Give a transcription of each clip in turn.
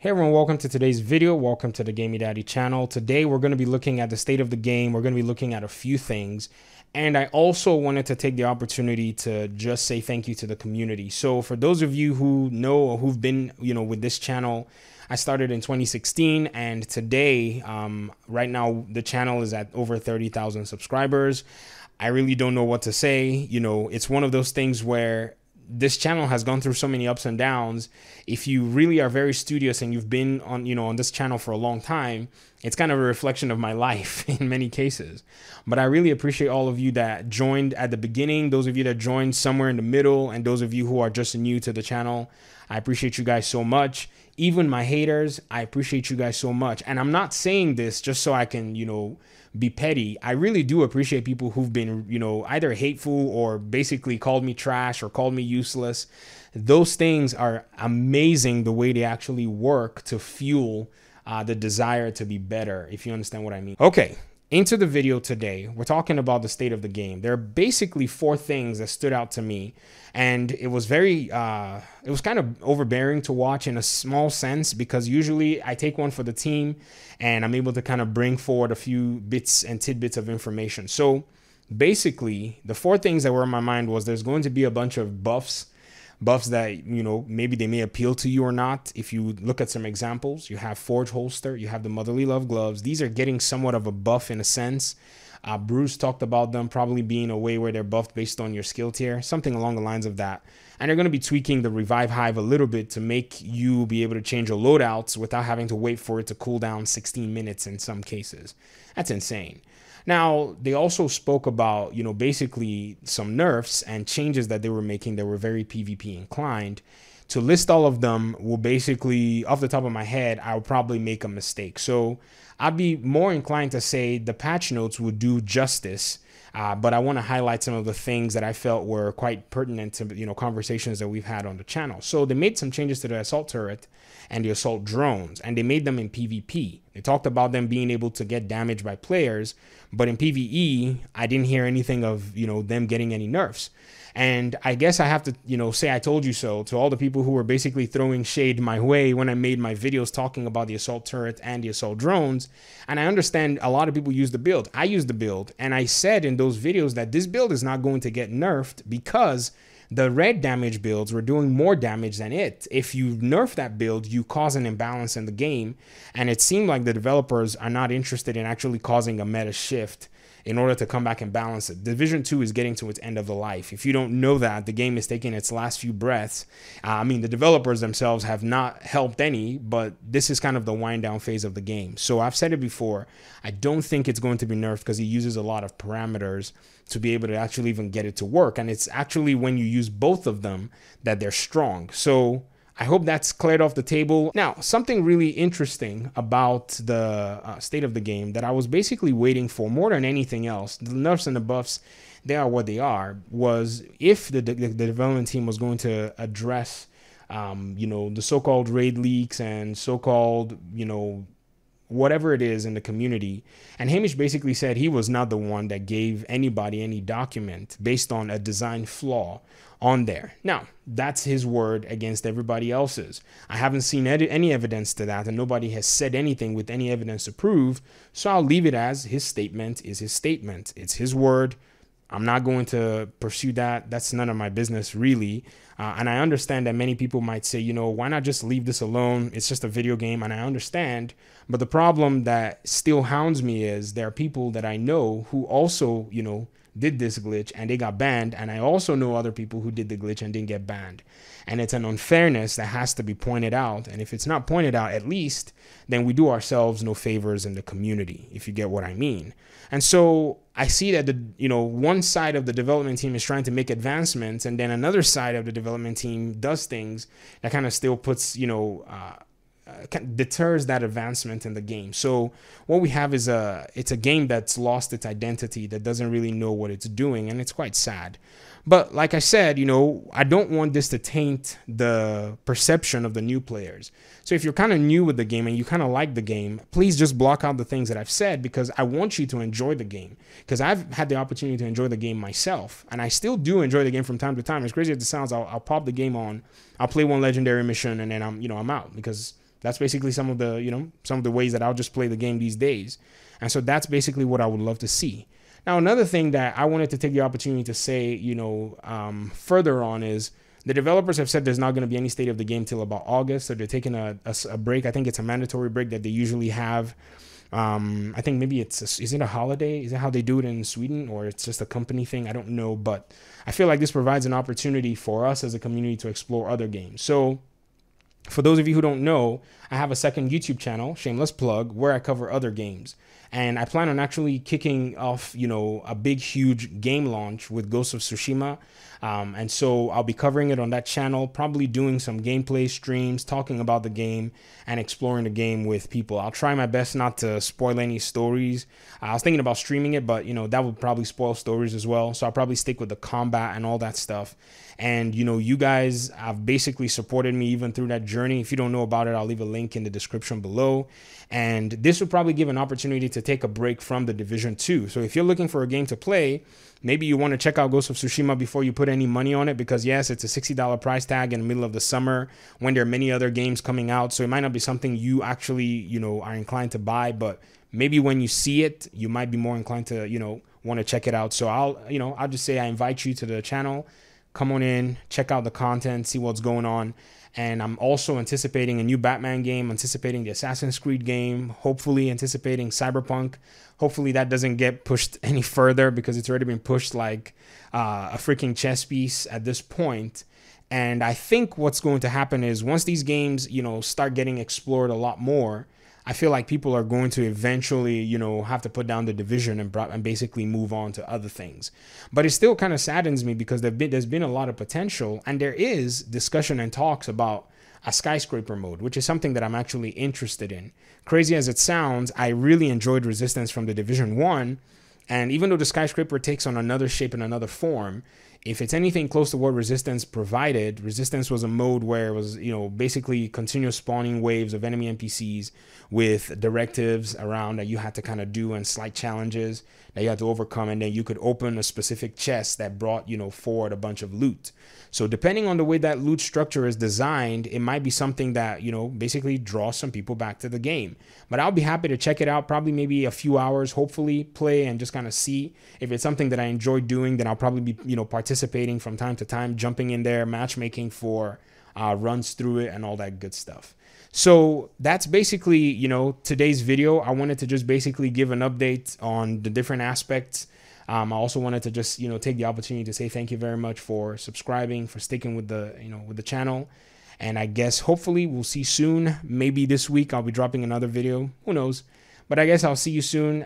Hey everyone, welcome to today's video. Welcome to the Gaming Daddy channel. Today we're going to be looking at the state of the game. We're going to be looking at a few things. And I also wanted to take the opportunity to just say thank you to the community. So for those of you who know or who've been, with this channel, I started in 2016, and today, right now, the channel is at over 30,000 subscribers. I really don't know what to say. It's one of those things where this channel has gone through so many ups and downs. If you really are very studious and you've been on this channel for a long time, it's kind of a reflection of my life in many cases. But I really appreciate all of you that joined at the beginning, those of you that joined somewhere in the middle, and those of you who are just new to the channel. I appreciate you guys so much. Even my haters, I appreciate you guys so much. And I'm not saying this just so I can, be petty. I really do appreciate people who've been, either hateful or basically called me trash or called me useless. Those things are amazing, the way they actually work to fuel the desire to be better, if you understand what I mean. Okay, into the video today. We're talking about the state of the game. There are basically four things that stood out to me, and it was very, it was kind of overbearing to watch in a small sense, because usually I take one for the team and I'm able to kind of bring forward a few bits and tidbits of information. So basically, the four things that were in my mind was there's going to be a bunch of buffs that, maybe they may appeal to you or not. If you look at some examples, you have Forge Holster, you have the Motherly Love Gloves. These are getting somewhat of a buff in a sense. Bruce talked about them probably being a way where they're buffed based on your skill tier, something along the lines of that. And they're going to be tweaking the Revive Hive a little bit to make you be able to change your loadouts without having to wait for it to cool down 16 minutes in some cases. That's insane. Now, they also spoke about, basically some nerfs and changes that they were making that were very PvP inclined. To list all of them will basically, off the top of my head, I would probably make a mistake. So I'd be more inclined to say the patch notes would do justice. But I want to highlight some of the things that I felt were quite pertinent to, conversations that we've had on the channel. So they made some changes to the assault turret and the assault drones, and they made them in PvP. They talked about them being able to get damaged by players, but in PvE, I didn't hear anything of, them getting any nerfs. And I guess I have to, say I told you so to all the people who were basically throwing shade my way when I made my videos talking about the assault turret and the assault drones. And I understand a lot of people use the build. I use the build. And I said in those videos that this build is not going to get nerfed because the red damage builds were doing more damage than it. If you nerf that build, you cause an imbalance in the game. And it seemed like the developers are not interested in actually causing a meta shift in order to come back and balance it. Division 2 is getting to its end of the life. If you don't know that, the game is taking its last few breaths. The developers themselves have not helped any, but this is kind of the wind down phase of the game. So I've said it before, I don't think it's going to be nerfed because he uses a lot of parameters to be able to actually even get it to work. And it's actually when you use both of them that they're strong. So I hope that's cleared off the table. Now, something really interesting about the state of the game that I was basically waiting for more than anything else, the nerfs and the buffs, they are what they are, was if the development team was going to address, the so-called raid leaks and so-called, whatever it is in the community. And Hamish basically said he was not the one that gave anybody any document based on a design flaw on there. Now, that's his word against everybody else's. I haven't seen any evidence to that, and nobody has said anything with any evidence to prove. So I'll leave it as his statement is his statement. It's his word. I'm not going to pursue that. That's none of my business, really. And I understand that many people might say, why not just leave this alone? It's just a video game, and I understand. But the problem that still hounds me is there are people that I know who also, did this glitch and they got banned. And I also know other people who did the glitch and didn't get banned. And it's an unfairness that has to be pointed out. And if it's not pointed out, at least, then we do ourselves no favors in the community, if you get what I mean. And so I see that one side of the development team is trying to make advancements, and then another side of the development team does things that kind of still puts, deters that advancement in the game. So what we have is it's a game that's lost its identity, that doesn't really know what it's doing, and it's quite sad. But like I said, I don't want this to taint the perception of the new players. So if you're kind of new with the game and you kind of like the game, please just block out the things that I've said, because I want you to enjoy the game. Because I've had the opportunity to enjoy the game myself, and I still do enjoy the game from time to time. As crazy as it sounds, I'll pop the game on, I'll play one legendary mission, and then I'm out, because That's basically some of the ways that I'll just play the game these days. And so that's basically what I would love to see. Now, another thing that I wanted to take the opportunity to say, further on is the developers have said there's not going to be any state of the game till about August. So they're taking a break. I think it's a mandatory break that they usually have. I think maybe is it a holiday? Is that how they do it in Sweden, or it's just a company thing? I don't know. But I feel like this provides an opportunity for us as a community to explore other games. So for those of you who don't know, I have a second YouTube channel, shameless plug, where I cover other games. And I plan on actually kicking off, a big, huge game launch with Ghost of Tsushima. And so I'll be covering it on that channel, probably doing some gameplay streams, talking about the game and exploring the game with people. I'll try my best not to spoil any stories. I was thinking about streaming it, but, that would probably spoil stories as well. So I'll probably stick with the combat and all that stuff. And, you guys have basically supported me even through that journey. If you don't know about it, I'll leave a link in the description below. And this would probably give an opportunity to take a break from the Division 2. So if you're looking for a game to play, maybe you want to check out Ghost of Tsushima before you put any money on it, because yes, it's a $60 price tag in the middle of the summer when there are many other games coming out. So it might not be something you actually, are inclined to buy, but maybe when you see it, you might be more inclined to, want to check it out. So I'll just say I invite you to the channel. Come on in, check out the content, see what's going on. And I'm also anticipating a new Batman game, anticipating the Assassin's Creed game, hopefully anticipating Cyberpunk. Hopefully that doesn't get pushed any further, because it's already been pushed like a freaking chess piece at this point. And I think what's going to happen is once these games, start getting explored a lot more, I feel like people are going to eventually, have to put down the Division and basically move on to other things. But it still kind of saddens me, because there's been a lot of potential, and there is discussion and talks about a skyscraper mode, which is something that I'm actually interested in. Crazy as it sounds, I really enjoyed Resistance from the Division 1. And even though the skyscraper takes on another shape and another form, if it's anything close to what Resistance provided, Resistance was a mode where it was, basically continuous spawning waves of enemy NPCs with directives around that you had to kind of do, and slight challenges that you had to overcome. And then you could open a specific chest that brought, forward a bunch of loot. So depending on the way that loot structure is designed, it might be something that, basically draws some people back to the game. But I'll be happy to check it out, probably maybe a few hours, hopefully play and just kind of see. If it's something that I enjoy doing, then I'll probably be, participating from time to time, jumping in there, matchmaking for runs through it and all that good stuff. So that's basically, today's video. I wanted to just basically give an update on the different aspects. I also wanted to just, take the opportunity to say thank you very much for subscribing, for sticking with the, with the channel. And I guess hopefully we'll see soon. Maybe this week I'll be dropping another video. Who knows? But I guess I'll see you soon.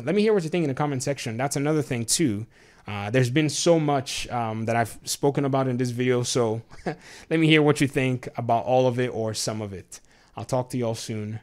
Let me hear what you think in the comment section. That's another thing too. There's been so much that I've spoken about in this video. So let me hear what you think about all of it or some of it. I'll talk to y'all soon.